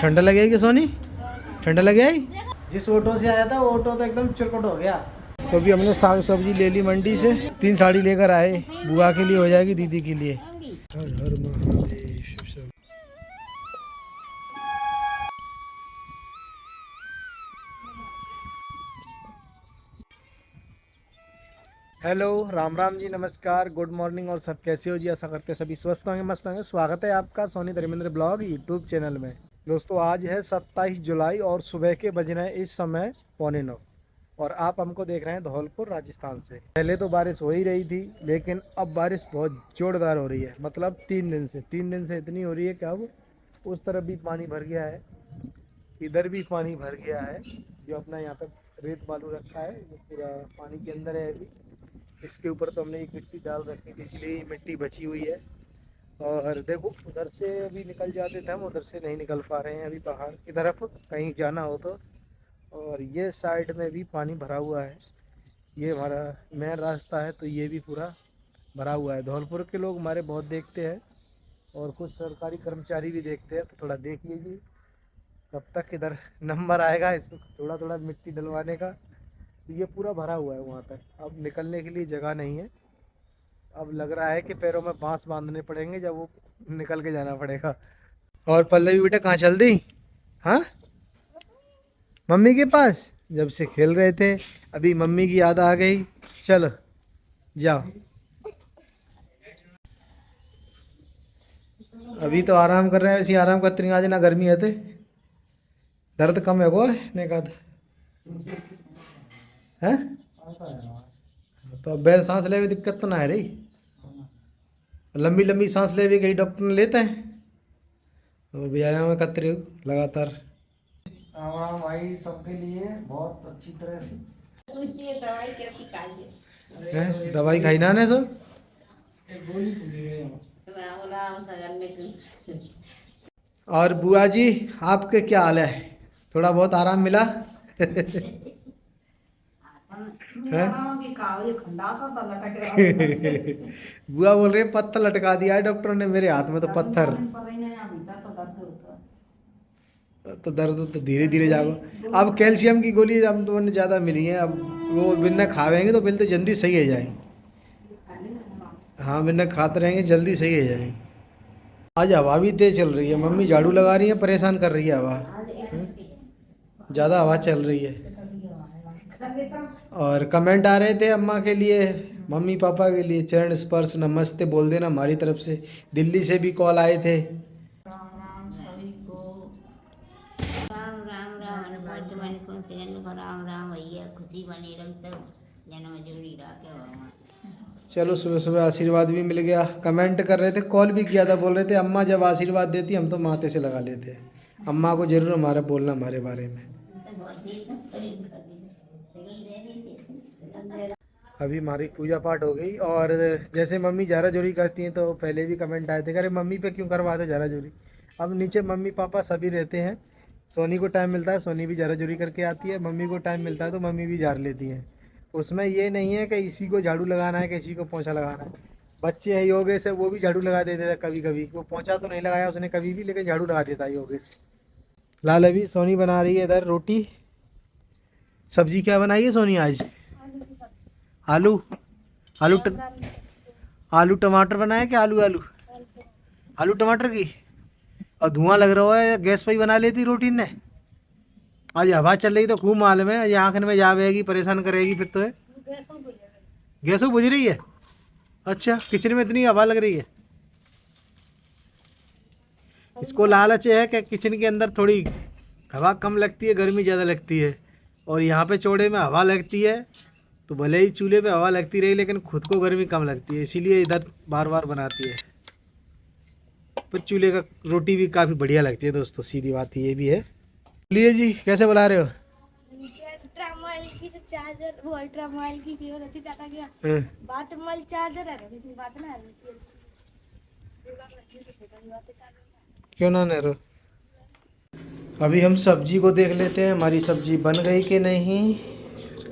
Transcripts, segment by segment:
ठंडा लगेगी सोनी? ठंडा लगे आई? जिस ऑटो से आया था वो ऑटो तो एकदम चुरकट हो गया। तो अभी हमने साग सब्जी ले ली मंडी से, 3 साड़ी लेकर आए। बुआ के लिए हो जाएगी, दीदी के लिए। हेलो, राम राम जी, नमस्कार, गुड मॉर्निंग। और सब कैसे हो जी? आशा करते हैं सभी स्वस्थ होंगे, मस्त होंगे। स्वागत है आपका Soni Dharmendra blog YouTube channel में। दोस्तों आज है 27 जुलाई और सुबह के बज रहे हैं इस समय 8:45 और आप हमको देख रहे हैं धौलपुर राजस्थान से। पहले तो बारिश हो ही रही थी, लेकिन अब बारिश बहुत जोरदार हो रही है। मतलब 3 दिन से इतनी हो रही है कि अब उस तरफ भी पानी भर गया है, इधर भी पानी भर गया है। जो अपना यहाँ पे रेत बालू रखा है वो पूरा पानी के अंदर है। अभी इसके ऊपर तो हमने एक मिट्टी डाल रखी थी, इसलिए मिट्टी बची हुई है। और देखो उधर से अभी निकल जाते थे हम, उधर से नहीं निकल पा रहे हैं अभी पहाड़ की तरफ कहीं जाना हो तो। और ये साइड में भी पानी भरा हुआ है, ये हमारा मेन रास्ता है तो ये भी पूरा भरा हुआ है। धौलपुर के लोग हमारे बहुत देखते हैं और कुछ सरकारी कर्मचारी भी देखते हैं, तो थोड़ा देख लीजिए कब तक इधर नंबर आएगा इस थोड़ा थोड़ा मिट्टी डलवाने का। तो ये पूरा भरा हुआ है वहाँ तक, अब निकलने के लिए जगह नहीं है। अब लग रहा है कि पैरों में बांस बांधने पड़ेंगे, जब वो निकल के जाना पड़ेगा। और पल्लवी बेटा कहाँ चल दी? हाँ, मम्मी के पास। जब से खेल रहे थे अभी मम्मी की याद आ गई। चलो जाओ, अभी तो आराम कर रहे हैं। वैसे आराम करते नहीं, आज ना गर्मी है थे, दर्द कम है को ने का है। तो अब बैल सांस ले में दिक्कत तो ना है रही, लंबी लंबी सांस ले भी कई डॉक्टर ने लेते हैं, तो व्यायाम करते रहो लगातार। राम राम भाई, सबके लिए बहुत अच्छी तरह से दवाई खाई ना सो। और बुआ जी आपके क्या हाल है? थोड़ा बहुत आराम मिला? बुआ बोल रही है पत्थर लटका दिया है डॉक्टर ने मेरे हाथ में, तो पत्थर तो दर्द तो धीरे धीरे जाओ। अब कैल्शियम की गोली हम तो ज़्यादा मिली है, अब वो बिना खावेंगे तो बिल्कुल जल्दी सही हो जाएंगे। हाँ, बिना खाते रहेंगे जल्दी सही हो जाएंगे। आज हवा भी तेज चल रही है, मम्मी झाड़ू लगा रही है, परेशान कर रही है हवा। ज़्यादा हवा चल रही है। और कमेंट आ रहे थे अम्मा के लिए, मम्मी पापा के लिए चरण स्पर्श नमस्ते बोल देना हमारी तरफ से। दिल्ली से भी कॉल आए थे। राम राम सभी को, राम राम राम राम भैया, खुशी बनी रहो, जन्म जोड़ी रखे भगवान। चलो सुबह सुबह आशीर्वाद भी मिल गया। कमेंट कर रहे थे, कॉल भी किया था, बोल रहे थे अम्मा जब आशीर्वाद देती हम तो माथे से लगा लेते हैं। अम्मा को जरूर हमारा बोलना हमारे बारे में। अभी हमारी पूजा पाठ हो गई और जैसे मम्मी ज़ारा जोरी करती हैं तो पहले भी कमेंट आए थे, अरे मम्मी पे क्यों करवाते ज़ारा जोरी। अब नीचे मम्मी पापा सभी रहते हैं, सोनी को टाइम मिलता है सोनी भी ज़ारा जोरी करके आती है, मम्मी को टाइम मिलता है तो मम्मी भी जार लेती हैं। उसमें ये नहीं है कि इसी को झाड़ू लगाना है कि इसी को पोंछा लगाना है। बच्चे हैं योगेश है, वो भी झाड़ू लगा देते थे कभी कभी, वो पोंछा तो नहीं लगाया उसने कभी भी, लेकिन झाड़ू लगा देता है योगेश। लाल अभी सोनी बना रही है इधर रोटी। सब्जी क्या बनाई है सोनी आज? आलू आलू आलू टमाटर बनाया क्या? आलू आलू आलू टमाटर की। और धुआं लग रहा है, गैस पर ही बना लेती रोटी ने। आज हवा चल रही तो खूब मालूम है, ये आँख में जावेगी परेशान करेगी फिर तो है। गैसों बुझ रही है? अच्छा, किचन में इतनी हवा लग रही है। इसको लालच है कि किचन के अंदर थोड़ी हवा कम लगती है, गर्मी ज़्यादा लगती है। और यहाँ पे चौड़े में हवा लगती है, तो भले ही चूल्हे पे हवा लगती रही लेकिन खुद को गर्मी कम लगती है, इसीलिए इधर बार बार बनाती है। पर चूल्हे का रोटी भी काफ़ी बढ़िया लगती है दोस्तों, सीधी बात ये भी है। बोलिए जी, कैसे बुला रहे हो? चार्जर वो अल्ट्रा मोबाइल की केबल होती टाटा की बात मोबाइल चार्जर है, लेकिन बात ना है क्यों ना नेरो। अभी हम सब्जी को देख लेते हैं, हमारी सब्जी बन गई कि नहीं।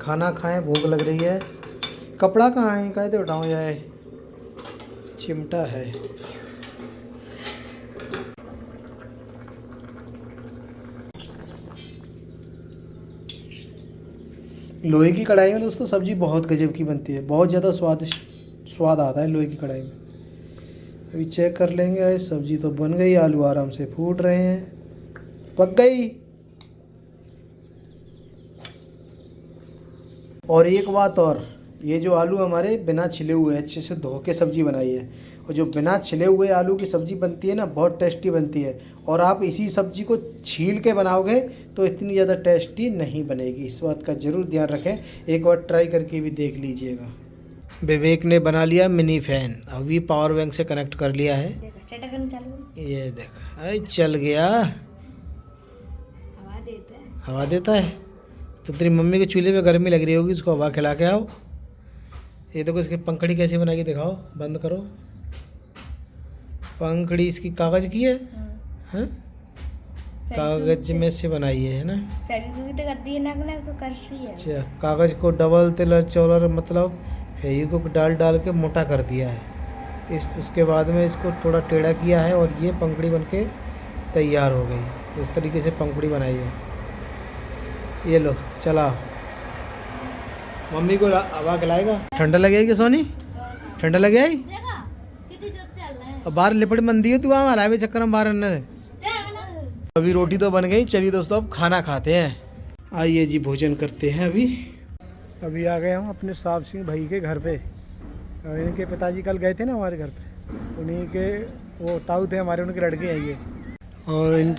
खाना खाएं, भूख लग रही है। कपड़ा कहाँ है? कहे तो उठाऊँ जाए, चिमटा है। लोहे की कढ़ाई में दोस्तों सब्ज़ी बहुत गजब की बनती है, बहुत ज़्यादा स्वाद आता है लोहे की कढ़ाई में। अभी चेक कर लेंगे। सब्ज़ी तो बन गई, आलू आराम से फूट रहे हैं, पक गई। और एक बात और, ये जो आलू हमारे बिना छिले हुए अच्छे से धो के सब्ज़ी बनाई है, और जो बिना छिले हुए आलू की सब्ज़ी बनती है ना, बहुत टेस्टी बनती है। और आप इसी सब्ज़ी को छील के बनाओगे तो इतनी ज़्यादा टेस्टी नहीं बनेगी, इस बात का ज़रूर ध्यान रखें। एक बार ट्राई करके भी देख लीजिएगा। विवेक ने बना लिया मिनी फैन, अभी पावर बैंक से कनेक्ट कर लिया है। देखो चटकन चालू, ये देख, अरे चल गया। हवा देता है। हवा देता है तो तेरी मम्मी के चूल्हे पे गर्मी लग रही होगी, इसको हवा खिला के आओ। ये देखो इसकी पंखड़ी कैसे बना के दिखाओ, बंद करो। पंखड़ी इसकी कागज़ की है, हैं? कागज़ में से बनाई है ना? फेविक्विक तो कर दी है ना, तो कर रही है। अच्छा, कागज़ को डबल तिलर चौलर मतलब फेविक्विक डाल के मोटा कर दिया है। उसके बाद में इसको थोड़ा टेढ़ा किया है और ये पंखड़ी बनके तैयार हो गई। तो इस तरीके से पंखड़ी बनाई है। ये लो चला, मम्मी को हवा खिलाएगा। ठंडा लगेगी सोनी, ठंडा लगे आई। देखा कितनी जोर चल रहा है। अब बाहर लिपट मंदी है तू, वहाँ हलाए हुए चक्कर में बाहर रहने से। अभी रोटी तो बन गई, चलिए दोस्तों अब खाना खाते हैं। आइए जी भोजन करते हैं। अभी आ गए हम अपने साहब सिंह भाई के घर पे। इनके पिताजी कल गए थे ना हमारे घर पे, उन्हीं के वो ताऊ थे हमारे, उनके लड़के हैं ये। और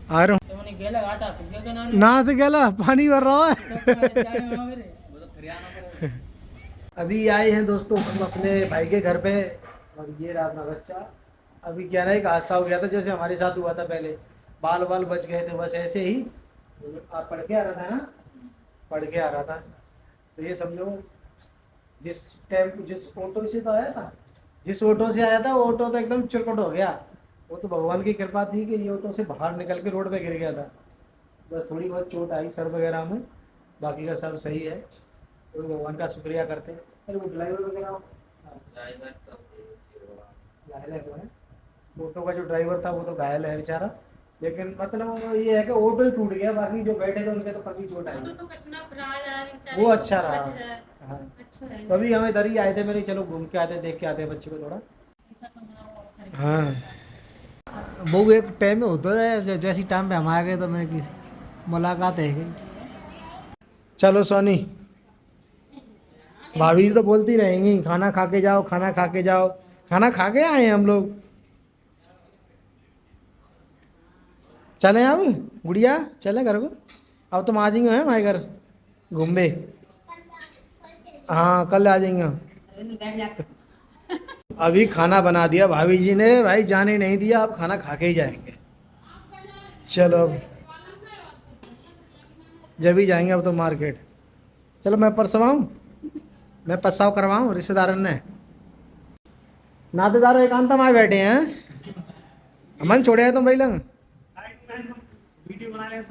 आ रहा हूँ ना तो गेला पानी भर रहा है। अभी आए हैं दोस्तों हम अपने भाई के घर पे, और ये रहा अपना बच्चा। अभी क्या ना, एक हादसा हो गया था जैसे हमारे साथ हुआ था पहले, बाल बच गए थे बस ऐसे ही। आप पढ़ के आ रहा था ना, पढ़ के आ रहा था, तो ये समझो जिस ऑटो से तो आया था, जिस ऑटो से आया था वो ऑटो तो एकदम चुरकट हो गया। वो तो भगवान की कृपा थी कि ये ऑटो से बाहर निकल के रोड पे गिर गया था। बस थोड़ी बहुत चोट आई सर वगैरह में, बाकी का सब सही है, तो भगवान का शुक्रिया करते हैं। अरे वो ड्राइवर वगैरह घायल है, ऑटो का जो ड्राइवर था वो तो घायल है बेचारा, लेकिन मतलब ये है कि ऑटो ही टूट गया, बाकी जो बैठे थे उनके तो कभी चोट आई। वो अच्छा रहा। हाँ, तभी हम इधर ही आए थे, मेरे चलो घूम के आते, देख के आते हैं बच्चे को थोड़ा। हाँ, वो एक टाइम में होता है, जैसी टाइम पे हम आ गए तो मैंने की मुलाकात है। चलो सोनी, भाभी तो बोलती रहेंगी खाना खा के जाओ, खाना खा के जाओ। खाना खा के आए हैं हम लोग। चलें अब गुड़िया, चलें घर को। अब तुम आ जाएंगे हैं हमारे घर घूमे। हाँ कल आ जाएंगे। अभी खाना बना दिया भाभी जी ने, भाई जाने नहीं दिया, अब खाना खा के ही जाएंगे। चलो अब जब ही जाएंगे अब तो मार्केट। चलो मैं परसवाऊँ, मैं पसाव करवाऊँ रिश्तेदारन ने। नातेदार एकांत में बैठे हैं, अमन छोड़े हैं तुम भाई लंग वीडियो बना रहे हैं।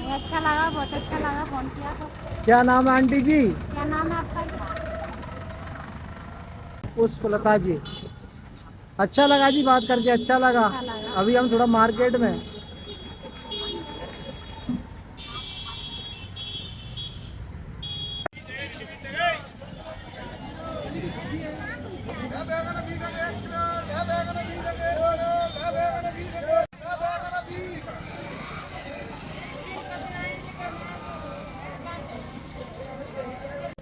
अच्छा लगा, बहुत अच्छा लगा फोन किया तो। क्या नाम है आंटी जी? क्या नाम है आपका? पुष्पलता जी। अच्छा लगा जी बात करके, अच्छा लगा। अभी हम थोड़ा मार्केट में।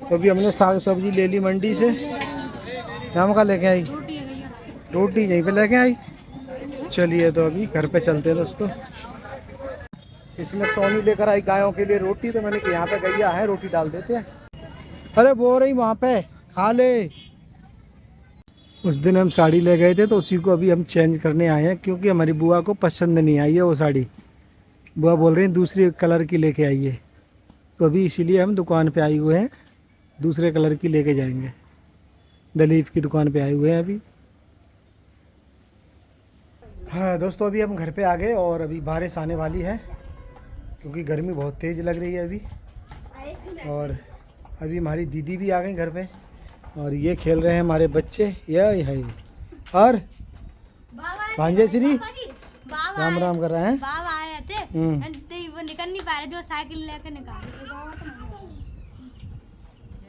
तो अभी हमने साग सब्जी ले ली मंडी से। हम का लेके आई रोटी, यहीं पे लेके आई। चलिए तो अभी घर पे चलते हैं दोस्तों। इसमें सोनी लेकर आई गायों के लिए रोटी, तो मैंने यहाँ पे गैया है रोटी डाल देते हैं। अरे बोल रही वहाँ पे खा ले। उस दिन हम साड़ी ले गए थे तो उसी को अभी हम चेंज करने आए हैं, क्योंकि हमारी बुआ को पसंद नहीं आई है वो साड़ी। बुआ बोल रही हैं दूसरी कलर की लेके आइए, तो अभी इसीलिए हम दुकान पे आए हुए हैं, दूसरे कलर की लेके जाएंगे। दलीप की दुकान पे आए हुए हैं अभी। हाँ दोस्तों, अभी हम घर पे आ गए और अभी बारिश आने वाली है, क्योंकि गर्मी बहुत तेज़ लग रही है अभी। और अभी हमारी दीदी भी आ गई घर पे, और ये खेल रहे हैं हमारे बच्चे, ये है। और भांजे श्री बाबा राम राम कर रहे हैं। बाबा आए थे वो निकल नहीं पा रहे, जो साइकिल लेकर निकाल।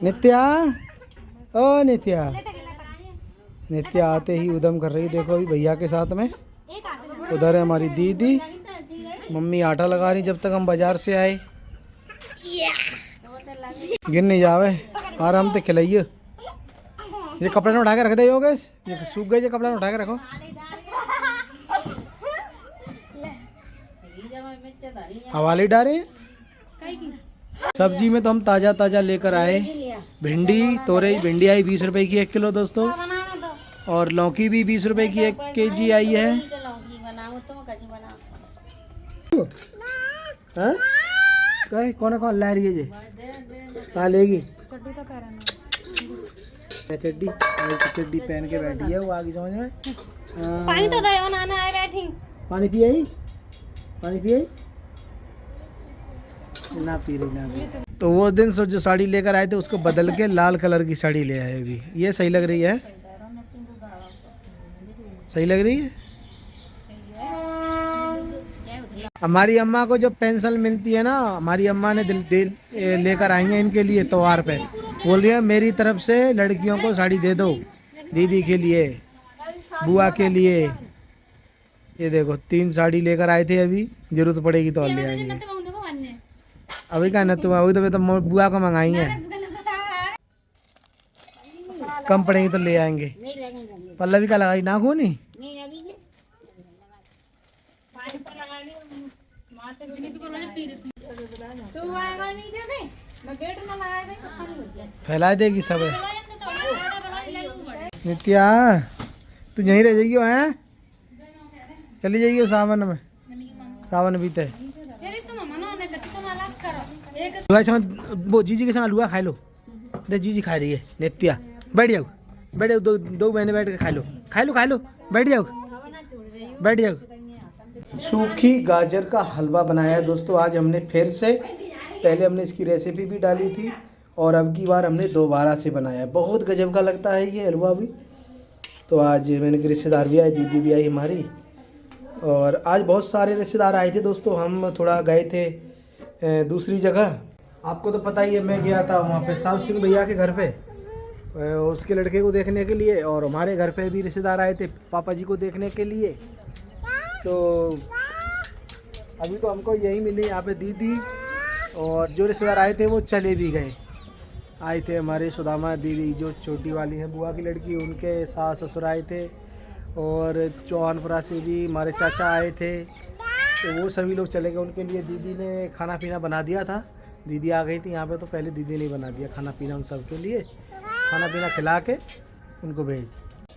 नित्या, ओ नित्या, नित्या आते ही उधम कर रही, देखो अभी भैया के साथ में। उधर है हमारी दीदी, मम्मी आटा लगा रही जब तक हम बाजार से आए। गिर नहीं जावे, आराम से खिलाइए। ये कपड़े में उठा के रख दे योगेश, ये सूख गए, ये कपड़े में उठा के रखो। हवाले डाले। सब्जी में तो हम ताज़ा ताज़ा लेकर आए। भिंडी, तोरई भिंडी आई 20 रुपए की 1 किलो दोस्तों। और लौकी भी 20 रुपए की 1 केजी आई है। हाँ? कौन कौन ला रही है ये? कहाँ लेगी? चड्डी चड्डी पहन के बैठी है वो, आगे समझ में। पानी तो दे, नाना आए बैठी। पानी पियाई, पानी पियाई ना, पी रही ना। तो वो दिन जो साड़ी लेकर आए थे उसको बदल के लाल कलर की साड़ी ले आए अभी। ये सही लग रही है, सही लग रही है। हमारी अम्मा को जो पेंसिल मिलती है ना, हमारी अम्मा ने दिल लेकर आई है इनके लिए त्योहार पे। बोल रही है मेरी तरफ से लड़कियों को साड़ी दे दो, दीदी के लिए, बुआ के लिए। ये देखो 3 साड़ी लेकर आए थे, अभी जरूरत पड़ेगी तो और ले आएंगे। अभी क्या न तुम, अभी तो बुआ को मंगाई है, कम पड़ेगी तो ले आएंगे। पल्लवी का लगाई ना खूनी। फैला देगी सब। नित्या तू यहीं रह जाइयो हैं, चली जाइयो सावन में, सावन बीते। वो जीजी के संग हलवा खा लो, दे जीजी खा रही है। नित्या बैठ जाओ, बैठ जाओ, दो बहने बैठ के खा लो, खा लो, खा लो, बैठ जाओ, बैठ जाओ। सूखी गाजर का हलवा बनाया है दोस्तों आज हमने फिर से। पहले हमने इसकी रेसिपी भी डाली थी और अब की बार हमने दोबारा से बनाया है। बहुत गजब का लगता है ये हलवा भी। तो आज मैंने के रिश्तेदार भी आए, दीदी भी आई हमारी, और आज बहुत सारे रिश्तेदार आए थे दोस्तों। हम थोड़ा गए थे दूसरी जगह, आपको तो पता ही है। मैं गया था वहाँ पे साहब सिंह भैया के घर पे, उसके लड़के को देखने के लिए, और हमारे घर पे भी रिश्तेदार आए थे पापा जी को देखने के लिए। तो अभी तो हमको यही मिली यहाँ पे दीदी, और जो रिश्तेदार आए थे वो चले भी गए। आए थे हमारे सुदामा दीदी जो छोटी वाली है बुआ की लड़की, उनके सास ससुर आए थे, और चौहानपुरा से भी हमारे चाचा आए थे। तो वो सभी लोग चले गए, उनके लिए दीदी ने खाना पीना बना दिया था। दीदी आ गई थी यहाँ पे, तो पहले दीदी ने बना दिया खाना पीना उन सब के लिए, खाना पीना खिला के उनको भेज।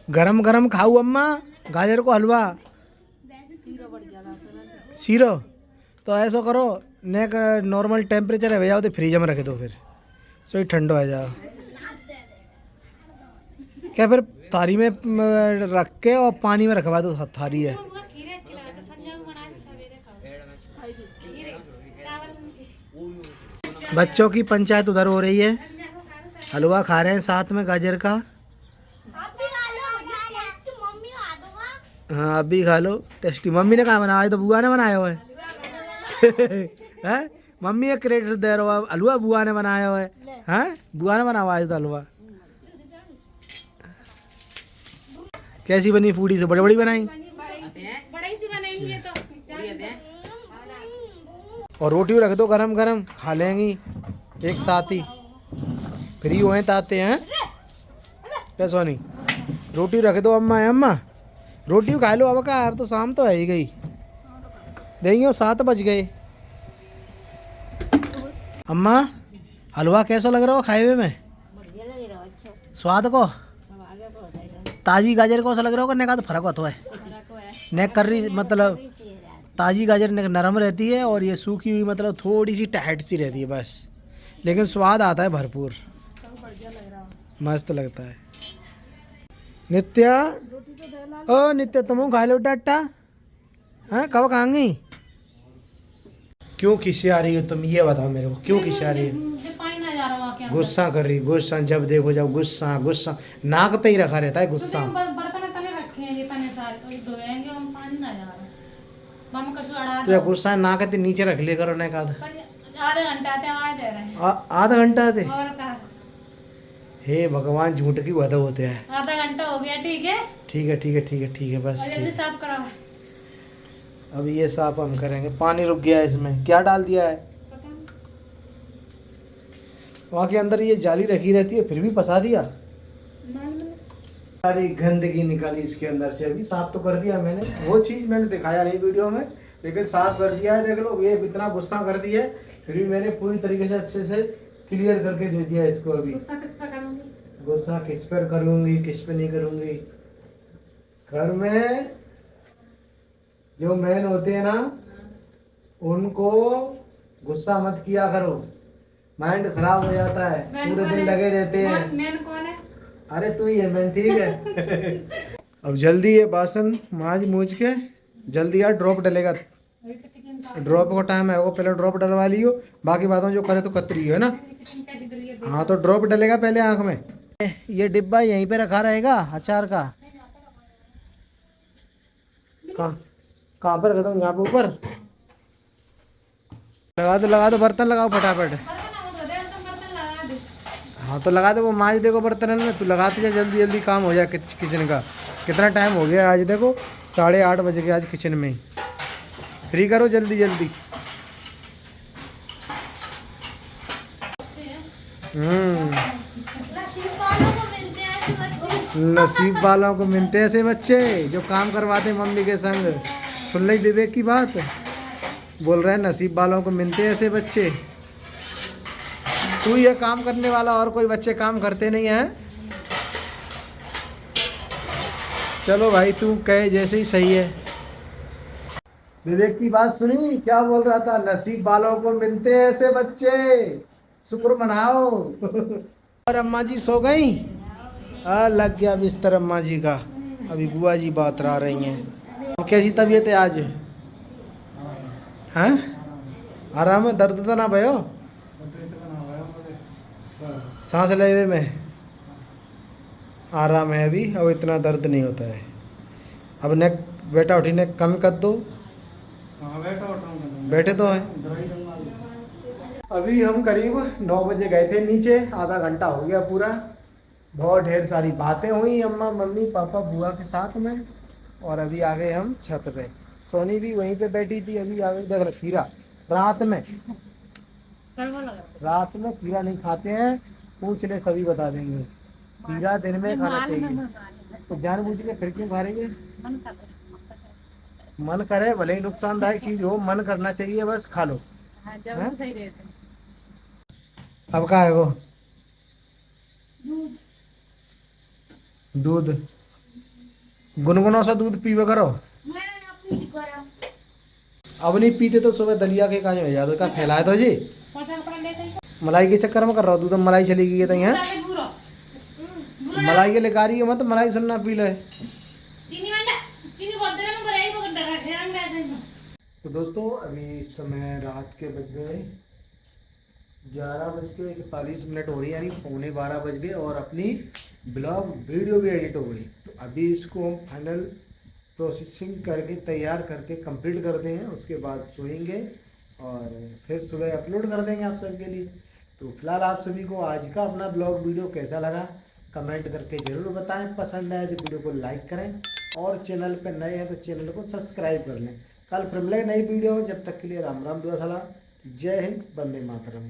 गरम गरम खाऊ अम्मा गाजर को हलवा, सीरो। तो ऐसा करो, नेक नॉर्मल टेम्परेचर है भैया, तो फ्रीज में रख दो, फिर सो ठंडो आ जाओ। क्या फिर थारी में रख के और पानी में रखवा दो, थारी है। बच्चों की पंचायत उधर हो रही है, हलवा खा रहे हैं साथ में गाजर का। हाँ आप भी खा लो, टेस्टी। मम्मी ने कहा बनाया, तो बुआ ने बनाया हुआ है। हैं? मम्मी एक क्रेडिट दे रहा है, हलवा बुआ ने बनाया हुआ है। हैं? बुआ ने बनाया आज तो हलवा। कैसी बनी पूड़ी से? बड़ी बड़ी बनाई, बड़ी सी बनाएंगे तो। और रोटी रख दो गरम गरम, खा लेंगी एक साथ ही। फ्री हुए ताते हैं क्या सोनी? रोटी रख दो अम्मा, है अम्मा रोटी खा लो। अब का, अब तो शाम तो है ही गई, देंगे 7 बज गए। अम्मा हलवा कैसा लग रहा हो खाए हुए में? स्वाद को ताजी गाजर को लग रहा होगा, नेका तो फर्क होता है। नेक कर रही मतलब ताजी गाजर नरम रहती है, और ये सूखी हुई मतलब थोड़ी सी टाइट सी रहती है बस, लेकिन स्वाद आता है भरपूर, मस्त लगता है। नित्या, ओ नित्या तुम खा लो टाटा। हाँ कब खाएंगी? क्यों खिसिया रही हो तुम, ये बताओ मेरे को, क्यों खिसिया रही हो? के अंदर। गुस्सा कर रही, गुस्सा, जब देखो जब गुस्सा गुस्सा, नाक पे ही रखा रहता है तो गुस्सा। देखो, बर्तन तने रखे हैं ये तने सारे, तो ये धोएंगे हम, पानी ना जा रहा। मम्मी कछु अड़ा तो या गुस्सा नाक के नीचे रख लिया करो ना एक आधा आधे घंटा ते आवाज दे रहे हैं। आधा घंटा दे। और का हे भगवान, झूठ की वजह होते हैं। आधा घंटा हो गया, ठीक है। ठीक है ठीक है ठीक है ठीक है, बस और ठीक जल्दी है। साफ करो। अब ये साफ हम करेंगे। पानी रुक गया है इसमें, क्या डाल दिया है? पता नहीं। वहाँ के अंदर ये जाली रखी रहती है, फिर भी फंसा दिया। मालूम नहीं। सारी गंदगी निकाली इसके अंदर से। अभी साफ तो कर दिया मैंने, वो चीज़ मैंने दिखाया नहीं वीडियो में, लेकिन साफ कर दिया है। देख लो, ये इतना गुस्सा कर दिया है, फिर भी मैंने पूरी तरीके से अच्छे से क्लियर करके दे दिया इसको। अभी गुस्सा किस पर करूंगी? गुस्सा किस पर करूंगी, किस पे नहीं करूंगी। घर में जो मैन होते हैं ना, उनको गुस्सा मत किया करो, माइंड खराब हो जाता है, मैन पूरे कौन दिन है? लगे रहते हैं। मैन कौन है? अरे तू ही है मैन, ठीक है। अब जल्दी ये बासन मांज मूझ के जल्दी यार, ड्रॉप डलेगा। अभी तो किचन साफ ड्रॉप का टाइम है, वो पहले ड्रॉप डलवा लियो, बाकी बातों जो करे तो कतरी है ना। किचन का किधर ये हाँ तो ड्रॉप डलेगा पहले आंख में। ये डिब्बा यहीं पे रखा रहेगा अचार का। कहाँ पर रखता हूँ? यहाँ पे ऊपर लगा दो बर्तन लगाओ फटाफट। बर्तन हम धो दे, हम तो बर्तन लगा दे। हाँ तो लगा दे, वो मांज देखो बर्तन में, तू लगाते जा, जल्दी जल्दी काम हो जाए किचन का। कितना टाइम हो गया आज, देखो 8:30 बज गए आज किचन में। फ्री करो जल्दी जल्दी। नसीब वालों को मिलते हैं ऐसे बच्चे। नसीब वालों को मिलते हैं ऐसे बच्चे जो काम करवाते हैं मम्मी के संग। सुन ली विवेक की बात, बोल रहे हैं नसीब वालों को मिलते हैं ऐसे बच्चे। तू ये काम करने वाला, और कोई बच्चे काम करते नहीं हैं। चलो भाई, तू कहे जैसे ही सही है। विवेक की बात सुनी, क्या बोल रहा था? नसीब वालों को मिलते हैं ऐसे बच्चे, शुक्र मनाओ। और अम्मा जी सो गई? लग गया बिस्तर अम्मा जी का। अभी बुआ जी बात रहा रही हैं। अब कैसी तबीयत है आज? हैं? आराम है? दर्द तो ना भयो? सांस लेवे में आराम है अभी, अब इतना दर्द नहीं होता है। अब नेक बेटा उठी, नेक कम कर दो। बैठे तो हैं। अभी हम करीब 9 बजे गए थे नीचे, आधा घंटा हो गया पूरा। बहुत ढेर सारी बातें हुई अम्मा मम्मी पापा बुआ के साथ में, और अभी आ गए हम छत पे। सोनी भी वहीं पे बैठी थी, अभी आ गई। देख रहे खीरा रात में खीरा नहीं खाते हैं, पूछ ले सभी बता देंगे। खीरा दिन में खाना चाहिए, तो जानबूझ के फिर क्यों खा रही है? मन करे, भले ही नुकसानदायक चीज हो, मन करना चाहिए, बस खा लो। हैं? सही रहते। अब क्या है वो? दूध गुनगुना सा दूध पीवे करो। मैं अपनी करा। अब नहीं पीते तो सुबह दलिया के काज में याद हो, क्या फैलाए तो जी। मलाई के चक्कर में कर रहा हूँ, दूध मलाई चली गई है तो यहाँ मलाई के लेकर आ रही है, मत मलाई सुनना पी ले। तो दोस्तों अभी इस समय रात के बज गए 11:41 हो रही है, यानी 11:15 बज गए, और अपनी ब्लॉग वीडियो भी एडिट हो गई। तो अभी इसको हम फाइनल प्रोसेसिंग करके तैयार करके कंप्लीट करते हैं, उसके बाद सोएंगे और फिर सुबह अपलोड कर देंगे आप सबके लिए। तो फिलहाल आप सभी को आज का अपना ब्लॉग वीडियो कैसा लगा कमेंट करके ज़रूर बताएं। पसंद आए तो वीडियो को लाइक करें, और चैनल पर नए हैं तो चैनल को सब्सक्राइब कर लें। कल फिर मिलेंगे नई वीडियो में, जब तक के लिए राम राम दुआ सलाम। जय हिंद, वंदे मातरम।